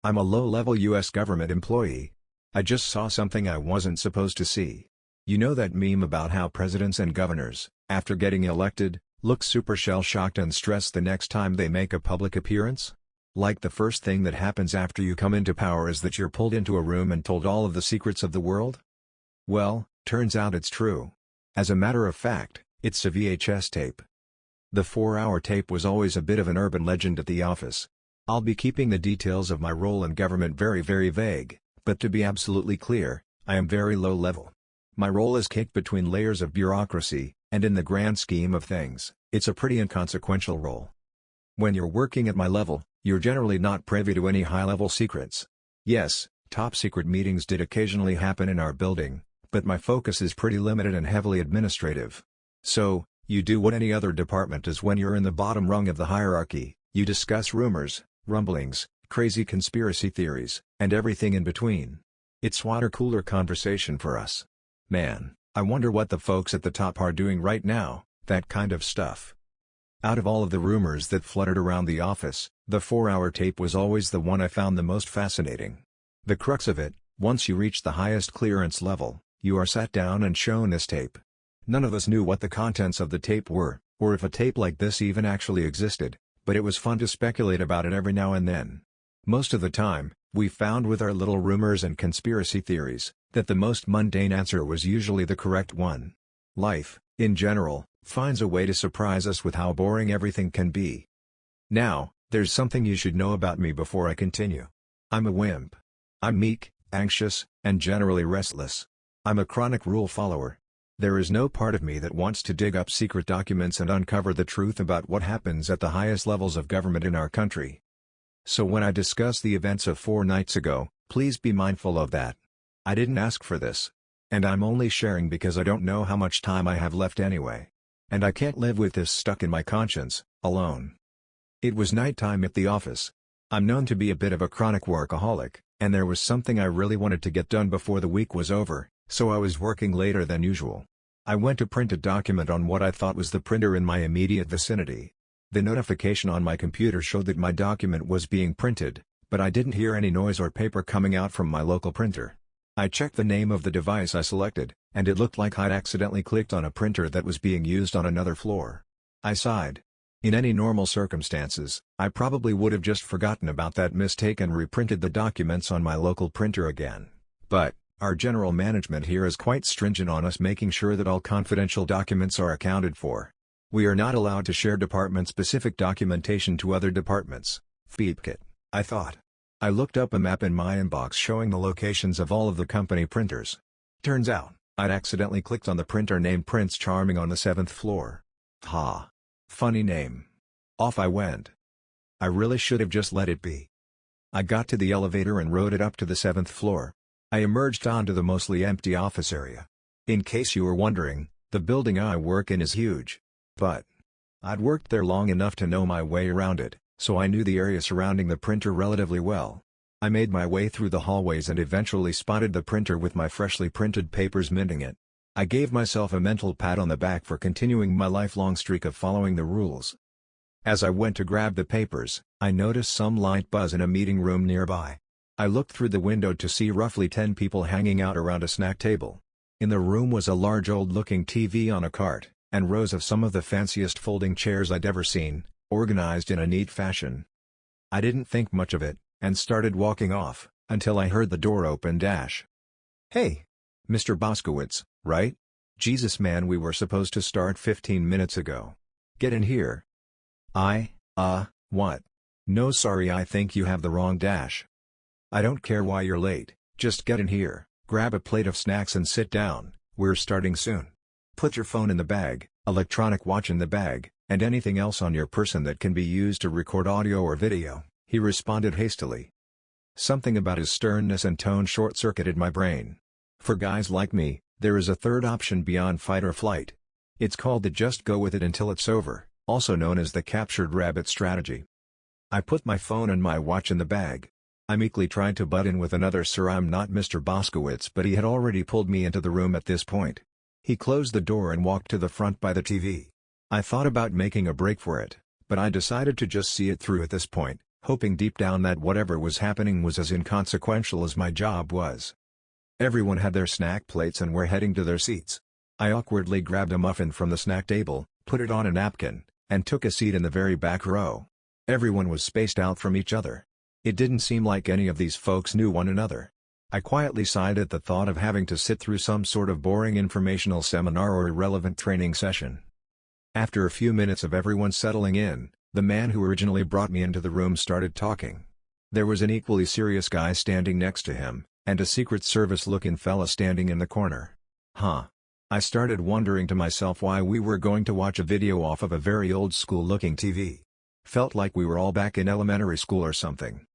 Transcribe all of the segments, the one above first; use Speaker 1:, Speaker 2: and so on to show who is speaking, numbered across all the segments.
Speaker 1: I'm a low-level US government employee. I just saw something I wasn't supposed to see. You know that meme about how presidents and governors, after getting elected, look super shell-shocked and stressed the next time they make a public appearance? Like the first thing that happens after you come into power is that you're pulled into a room and told all of the secrets of the world? Well, turns out it's true. As a matter of fact, it's a VHS tape. The 4-hour tape was always a bit of an urban legend at the office. I'll be keeping the details of my role in government very vague, but to be absolutely clear, I am very low level. My role is caked between layers of bureaucracy, and in the grand scheme of things, it's a pretty inconsequential role. When you're working at my level, you're generally not privy to any high-level secrets. Yes, top-secret meetings did occasionally happen in our building, but my focus is pretty limited and heavily administrative. So, you do what any other department does when you're in the bottom rung of the hierarchy: you discuss rumors, rumblings, crazy conspiracy theories, and everything in between. It's water-cooler conversation for us. Man, I wonder what the folks at the top are doing right now, that kind of stuff. Out of all of the rumors that fluttered around the office, the 4-hour tape was always the one I found the most fascinating. The crux of it: once you reach the highest clearance level, you are sat down and shown this tape. None of us knew what the contents of the tape were, or if a tape like this even actually existed, but it was fun to speculate about it every now and then. Most of the time, we found with our little rumors and conspiracy theories, that the most mundane answer was usually the correct one. Life, in general, finds a way to surprise us with how boring everything can be. Now, there's something you should know about me before I continue. I'm a wimp. I'm meek, anxious, and generally restless. I'm a chronic rule follower. There is no part of me that wants to dig up secret documents and uncover the truth about what happens at the highest levels of government in our country. So when I discuss the events of 4 nights ago, please be mindful of that. I didn't ask for this. And I'm only sharing because I don't know how much time I have left anyway. And I can't live with this stuck in my conscience, alone. It was nighttime at the office. I'm known to be a bit of a chronic workaholic, and there was something I really wanted to get done before the week was over, so I was working later than usual. I went to print a document on what I thought was the printer in my immediate vicinity. The notification on my computer showed that my document was being printed, but I didn't hear any noise or paper coming out from my local printer. I checked the name of the device I selected, and it looked like I'd accidentally clicked on a printer that was being used on another floor. I sighed. In any normal circumstances, I probably would have just forgotten about that mistake and reprinted the documents on my local printer again. But our general management here is quite stringent on us making sure that all confidential documents are accounted for. We are not allowed to share department-specific documentation to other departments. Beepkit, I thought. I looked up a map in my inbox showing the locations of all of the company printers. Turns out, I'd accidentally clicked on the printer named Prince Charming on the 7th floor. Ha! Funny name. Off I went. I really should have just let it be. I got to the elevator and rode it up to the 7th floor. I emerged onto the mostly empty office area. In case you were wondering, the building I work in is huge. But I'd worked there long enough to know my way around it, so I knew the area surrounding the printer relatively well. I made my way through the hallways and eventually spotted the printer with my freshly printed papers minting it. I gave myself a mental pat on the back for continuing my lifelong streak of following the rules. As I went to grab the papers, I noticed some light buzz in a meeting room nearby. I looked through the window to see roughly 10 people hanging out around a snack table. In the room was a large old-looking TV on a cart, and rows of some of the fanciest folding chairs I'd ever seen, organized in a neat fashion. I didn't think much of it, and started walking off, until I heard the door open. Hey! Mr. Boskowitz, right? Jesus man, we were supposed to start 15 minutes ago. Get in here. What? No sorry, I think you have the wrong dash. I don't care why you're late, just get in here, grab a plate of snacks and sit down, we're starting soon. Put your phone in the bag, electronic watch in the bag, and anything else on your person that can be used to record audio or video, he responded hastily. Something about his sternness and tone short-circuited my brain. For guys like me, there is a third option beyond fight or flight. It's called the just go with it until it's over, also known as the captured rabbit strategy. I put my phone and my watch in the bag. I meekly tried to butt in with another "Sir, I'm not Mr. Boskowitz," but he had already pulled me into the room at this point. He closed the door and walked to the front by the TV. I thought about making a break for it, but I decided to just see it through at this point, hoping deep down that whatever was happening was as inconsequential as my job was. Everyone had their snack plates and were heading to their seats. I awkwardly grabbed a muffin from the snack table, put it on a napkin, and took a seat in the very back row. Everyone was spaced out from each other. It didn't seem like any of these folks knew one another. I quietly sighed at the thought of having to sit through some sort of boring informational seminar or irrelevant training session. After a few minutes of everyone settling in, the man who originally brought me into the room started talking. There was an equally serious guy standing next to him, and a Secret Service-looking fella standing in the corner. I started wondering to myself why we were going to watch a video off of a very old-school-looking TV. Felt like we were all back in elementary school or something.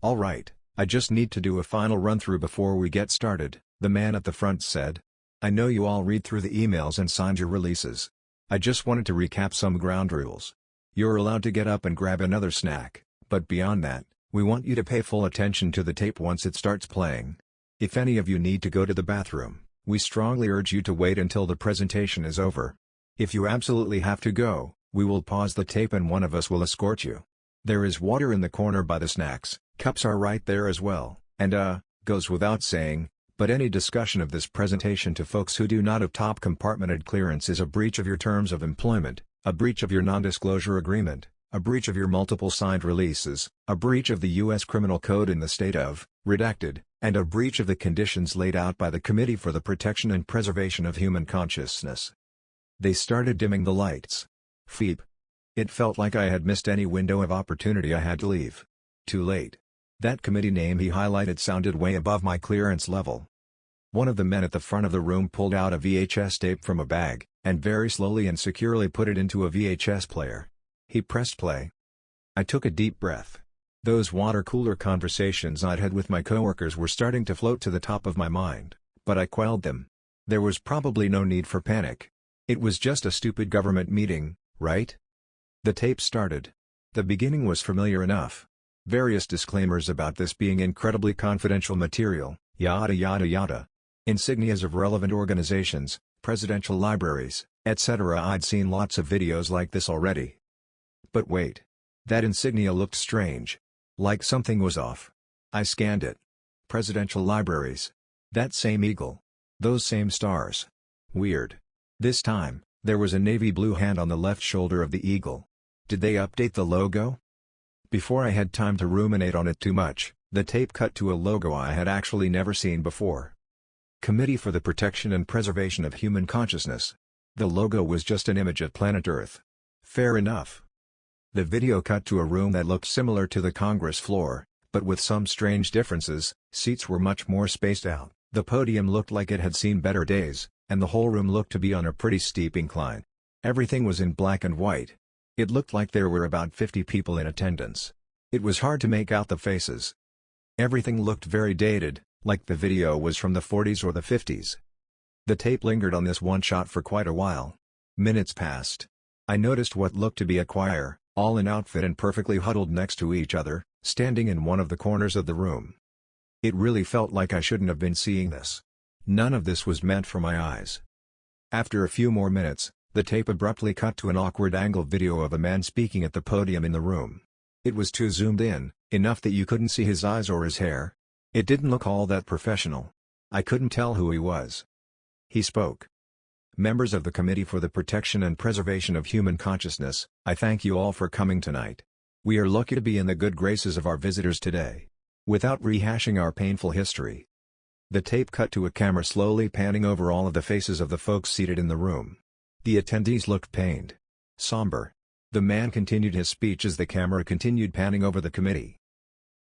Speaker 1: "Alright, I just need to do a final run-through before we get started," the man at the front said. "I know you all read through the emails and signed your releases. I just wanted to recap some ground rules. You're allowed to get up and grab another snack, but beyond that, we want you to pay full attention to the tape once it starts playing. If any of you need to go to the bathroom, we strongly urge you to wait until the presentation is over. If you absolutely have to go, we will pause the tape and one of us will escort you. There is water in the corner by the snacks, cups are right there as well, and goes without saying, but any discussion of this presentation to folks who do not have top compartmented clearance is a breach of your terms of employment, a breach of your non-disclosure agreement, a breach of your multiple signed releases, a breach of the U.S. Criminal Code in the state of, redacted, and a breach of the conditions laid out by the Committee for the Protection and Preservation of Human Consciousness." They started dimming the lights. Pheep. It felt like I had missed any window of opportunity. I had to leave. Too late. That committee name he highlighted sounded way above my clearance level. One of the men at the front of the room pulled out a VHS tape from a bag, and very slowly and securely put it into a VHS player. He pressed play. I took a deep breath. Those water cooler conversations I'd had with my coworkers were starting to float to the top of my mind, but I quelled them. There was probably no need for panic. It was just a stupid government meeting, right? The tape started. The beginning was familiar enough. Various disclaimers about this being incredibly confidential material, yada yada yada. Insignias of relevant organizations, presidential libraries, etc. I'd seen lots of videos like this already. But wait. That insignia looked strange. Like something was off. I scanned it. Presidential libraries. That same eagle. Those same stars. Weird. This time, there was a navy blue hand on the left shoulder of the eagle. Did they update the logo? Before I had time to ruminate on it too much, the tape cut to a logo I had actually never seen before. Committee for the Protection and Preservation of Human Consciousness. The logo was just an image of planet Earth. Fair enough. The video cut to a room that looked similar to the Congress floor, but with some strange differences. Seats were much more spaced out, the podium looked like it had seen better days, and the whole room looked to be on a pretty steep incline. Everything was in black and white. It looked like there were about 50 people in attendance. It was hard to make out the faces. Everything looked very dated, like the video was from the 40s or the 50s. The tape lingered on this one shot for quite a while. Minutes passed. I noticed what looked to be a choir, all in outfit and perfectly huddled next to each other, standing in one of the corners of the room. It really felt like I shouldn't have been seeing this. None of this was meant for my eyes. After a few more minutes, the tape abruptly cut to an awkward angle video of a man speaking at the podium in the room. It was too zoomed in, enough that you couldn't see his eyes or his hair. It didn't look all that professional. I couldn't tell who he was. He spoke. "Members of the Committee for the Protection and Preservation of Human Consciousness, I thank you all for coming tonight. We are lucky to be in the good graces of our visitors today. Without rehashing our painful history." The tape cut to a camera slowly panning over all of the faces of the folks seated in the room. The attendees looked pained. Somber. The man continued his speech as the camera continued panning over the committee.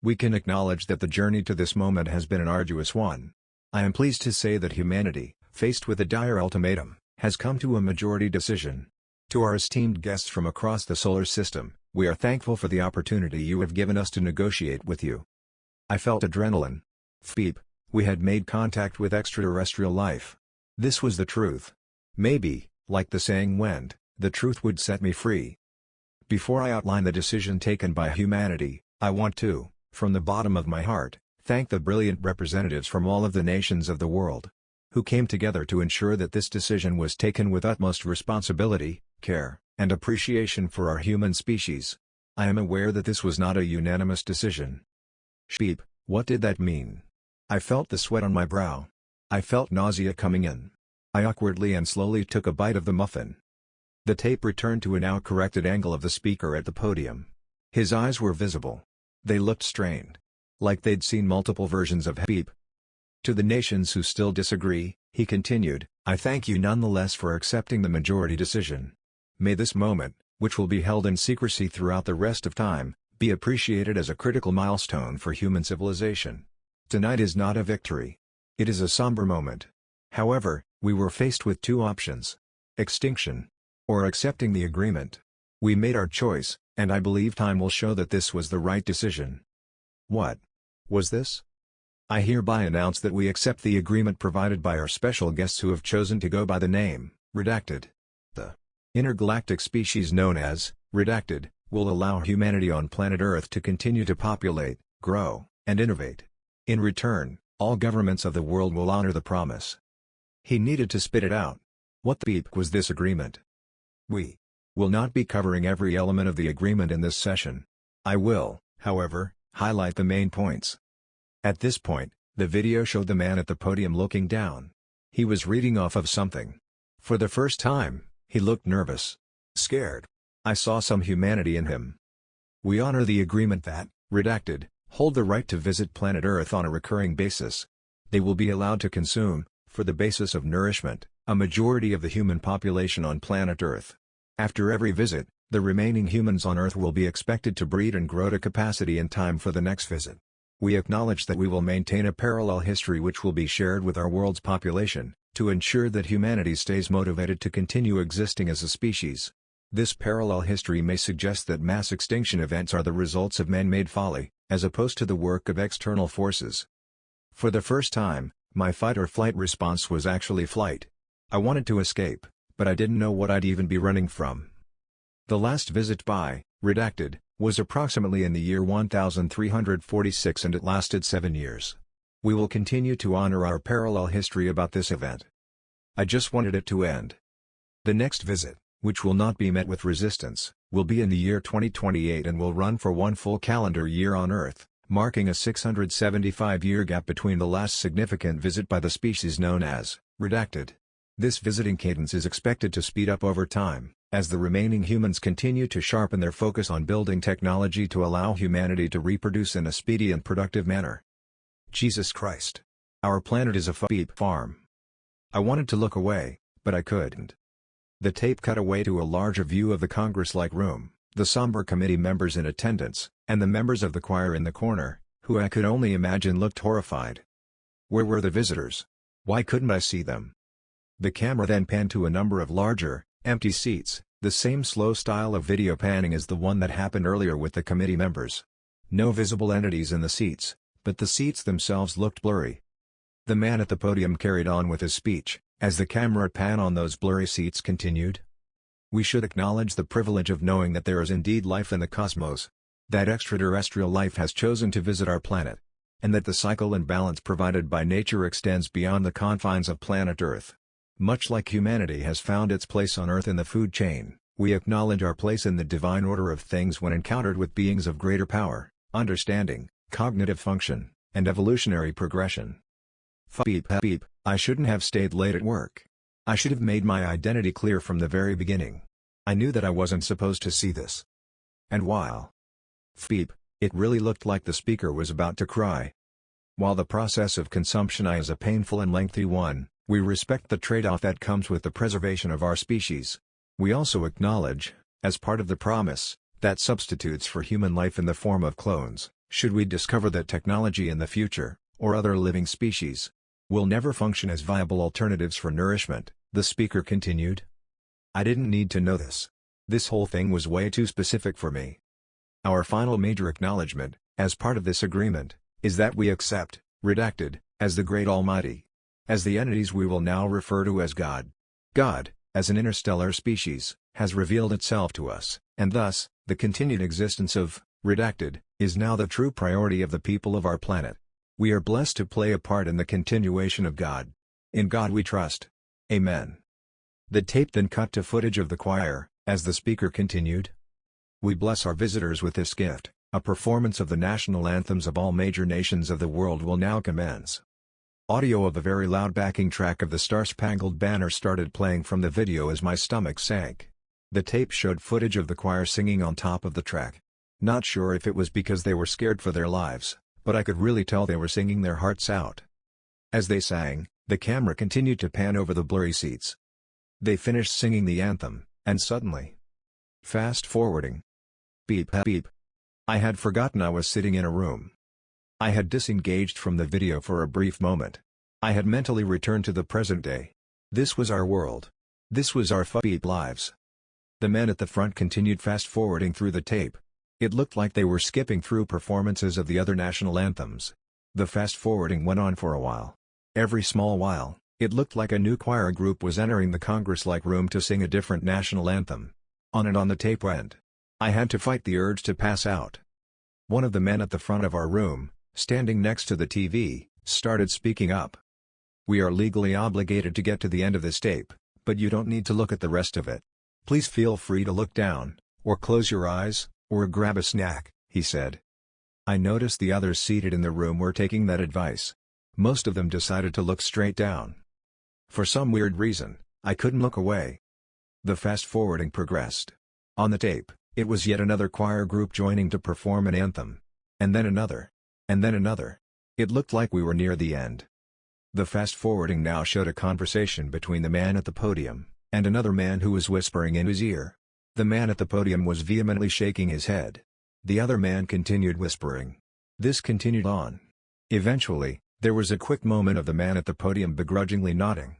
Speaker 1: "We can acknowledge that the journey to this moment has been an arduous one. I am pleased to say that humanity, faced with a dire ultimatum, has come to a majority decision. To our esteemed guests from across the solar system, we are thankful for the opportunity you have given us to negotiate with you." I felt adrenaline. Pheep. We had made contact with extraterrestrial life. This was the truth. Maybe, like the saying went, the truth would set me free. Before I outline the decision taken by humanity, I want to, from the bottom of my heart, thank the brilliant representatives from all of the nations of the world, who came together to ensure that this decision was taken with utmost responsibility, care, and appreciation for our human species. I am aware that this was not a unanimous decision. Sheep, what did that mean? I felt the sweat on my brow. I felt nausea coming in. I awkwardly and slowly took a bite of the muffin. The tape returned to a now corrected angle of the speaker at the podium. His eyes were visible. They looked strained. Like they'd seen multiple versions of Beep. To the nations who still disagree, he continued, I thank you nonetheless for accepting the majority decision. May this moment, which will be held in secrecy throughout the rest of time, be appreciated as a critical milestone for human civilization. Tonight is not a victory. It is a somber moment. However, we were faced with two options. Extinction. Or accepting the agreement. We made our choice, and I believe time will show that this was the right decision. What was this? I hereby announce that we accept the agreement provided by our special guests who have chosen to go by the name, Redacted. The intergalactic species known as, Redacted, will allow humanity on planet Earth to continue to populate, grow, and innovate. In return, all governments of the world will honor the promise. He needed to spit it out. What the beep was this agreement? We will not be covering every element of the agreement in this session. I will, however, highlight the main points. At this point, the video showed the man at the podium looking down. He was reading off of something. For the first time, he looked nervous. Scared. I saw some humanity in him. We honor the agreement that, Redacted, hold the right to visit planet Earth on a recurring basis. They will be allowed to consume, for the basis of nourishment, a majority of the human population on planet Earth. After every visit, the remaining humans on Earth will be expected to breed and grow to capacity in time for the next visit. We acknowledge that we will maintain a parallel history which will be shared with our world's population, to ensure that humanity stays motivated to continue existing as a species. This parallel history may suggest that mass extinction events are the results of man-made folly, as opposed to the work of external forces. For the first time, my fight-or-flight response was actually flight. I wanted to escape, but I didn't know what I'd even be running from. The last visit by, Redacted, was approximately in the year 1346 and it lasted 7 years. We will continue to honor our parallel history about this event. I just wanted it to end. The next visit, which will not be met with resistance, will be in the year 2028 and will run for one full calendar year on Earth, marking a 675-year gap between the last significant visit by the species known as, Redacted. This visiting cadence is expected to speed up over time, as the remaining humans continue to sharpen their focus on building technology to allow humanity to reproduce in a speedy and productive manner. Jesus Christ. Our planet is a beep farm. I wanted to look away, but I couldn't. The tape cut away to a larger view of the Congress-like room, the somber committee members in attendance, and the members of the choir in the corner, who I could only imagine looked horrified. Where were the visitors? Why couldn't I see them? The camera then panned to a number of larger, empty seats, the same slow style of video panning as the one that happened earlier with the committee members. No visible entities in the seats, but the seats themselves looked blurry. The man at the podium carried on with his speech, as the camera pan on those blurry seats continued. We should acknowledge the privilege of knowing that there is indeed life in the cosmos, that extraterrestrial life has chosen to visit our planet, and that the cycle and balance provided by nature extends beyond the confines of planet Earth. Much like humanity has found its place on Earth in the food chain, we acknowledge our place in the divine order of things when encountered with beings of greater power, understanding, cognitive function, and evolutionary progression. Beep beep, I shouldn't have stayed late at work. I should have made my identity clear from the very beginning. I knew that I wasn't supposed to see this. And while beep, it really looked like the speaker was about to cry. While the process of consumption is a painful and lengthy one, we respect the trade-off that comes with the preservation of our species. We also acknowledge, as part of the promise, that substitutes for human life in the form of clones, should we discover that technology in the future, or other living species, will never function as viable alternatives for nourishment, the speaker continued. I didn't need to know this. This whole thing was way too specific for me. Our final major acknowledgement, as part of this agreement, is that we accept, Redacted, as the Great Almighty. As the entities we will now refer to as God. God, as an interstellar species, has revealed itself to us, and thus, the continued existence of, Redacted, is now the true priority of the people of our planet. We are blessed to play a part in the continuation of God. In God we trust. Amen. The tape then cut to footage of the choir, as the speaker continued. We bless our visitors with this gift. A performance of the national anthems of all major nations of the world will now commence. Audio of a very loud backing track of the Star-Spangled Banner started playing from the video as my stomach sank. The tape showed footage of the choir singing on top of the track. Not sure if it was because they were scared for their lives, but I could really tell they were singing their hearts out. As they sang, the camera continued to pan over the blurry seats. They finished singing the anthem, and suddenly... Fast forwarding. Beep beep. I had forgotten I was sitting in a room. I had disengaged from the video for a brief moment. I had mentally returned to the present day. This was our world. This was our beep lives. The men at the front continued fast-forwarding through the tape. It looked like they were skipping through performances of the other national anthems. The fast-forwarding went on for a while. Every small while, it looked like a new choir group was entering the Congress-like room to sing a different national anthem. On and on the tape went. I had to fight the urge to pass out. One of the men at the front of our room, standing next to the TV, started speaking up. "We are legally obligated to get to the end of this tape, but you don't need to look at the rest of it. Please feel free to look down, or close your eyes, or grab a snack," he said. I noticed the others seated in the room were taking that advice. Most of them decided to look straight down. For some weird reason, I couldn't look away. The fast-forwarding progressed. On the tape, it was yet another choir group joining to perform an anthem. And then another. And then another. It looked like we were near the end. The fast-forwarding now showed a conversation between the man at the podium, and another man who was whispering in his ear. The man at the podium was vehemently shaking his head. The other man continued whispering. This continued on. Eventually, there was a quick moment of the man at the podium begrudgingly nodding.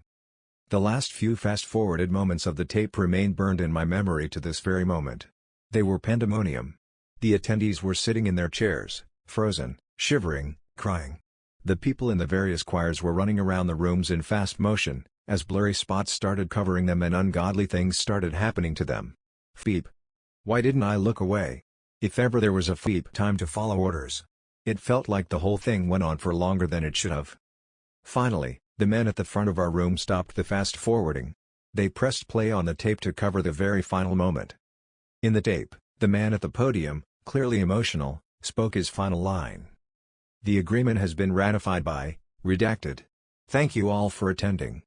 Speaker 1: The last few fast-forwarded moments of the tape remain burned in my memory to this very moment. They were pandemonium. The attendees were sitting in their chairs, frozen, shivering, crying. The people in the various choirs were running around the rooms in fast motion, as blurry spots started covering them and ungodly things started happening to them. Beep. Why didn't I look away? If ever there was a beep time to follow orders. It felt like the whole thing went on for longer than it should have. Finally, the men at the front of our room stopped the fast-forwarding. They pressed play on the tape to cover the very final moment. In the tape, the man at the podium, clearly emotional, spoke his final line. "The agreement has been ratified by, redacted. Thank you all for attending."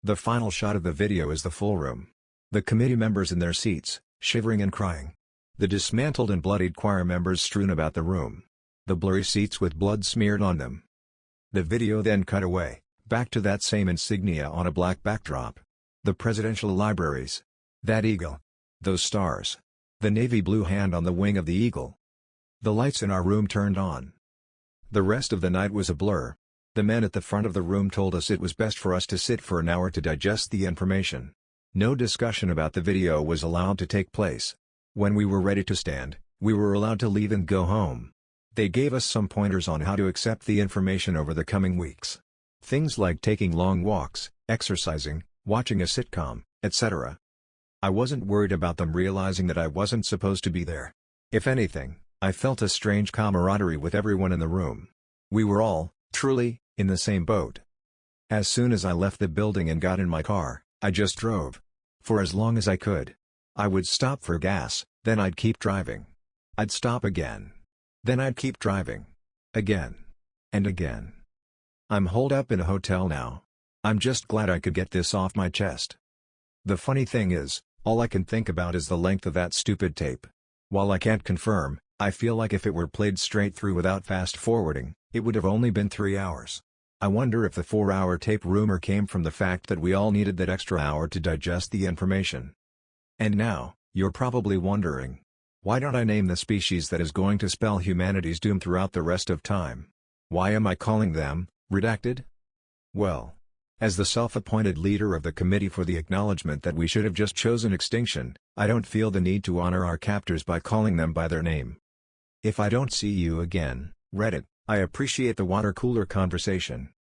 Speaker 1: The final shot of the video is the full room. The committee members in their seats, shivering and crying. The dismantled and bloodied choir members strewn about the room. The blurry seats with blood smeared on them. The video then cut away, back to that same insignia on a black backdrop. The presidential libraries. That eagle. Those stars. The navy blue hand on the wing of the eagle. The lights in our room turned on. The rest of the night was a blur. The men at the front of the room told us it was best for us to sit for an hour to digest the information. No discussion about the video was allowed to take place. When we were ready to stand, we were allowed to leave and go home. They gave us some pointers on how to accept the information over the coming weeks. Things like taking long walks, exercising, watching a sitcom, etc. I wasn't worried about them realizing that I wasn't supposed to be there. If anything, I felt a strange camaraderie with everyone in the room. We were all, truly, in the same boat. As soon as I left the building and got in my car, I just drove. For as long as I could. I would stop for gas, then I'd keep driving. I'd stop again. Then I'd keep driving. Again. And again. I'm holed up in a hotel now. I'm just glad I could get this off my chest. The funny thing is, all I can think about is the length of that stupid tape. While I can't confirm, I feel like if it were played straight through without fast-forwarding, it would have only been 3 hours. I wonder if the 4-hour tape rumor came from the fact that we all needed that extra hour to digest the information. And now, you're probably wondering, why don't I name the species that is going to spell humanity's doom throughout the rest of time? Why am I calling them, redacted? Well, as the self-appointed leader of the committee for the acknowledgement that we should have just chosen extinction, I don't feel the need to honor our captors by calling them by their name. If I don't see you again, Reddit, I appreciate the water cooler conversation.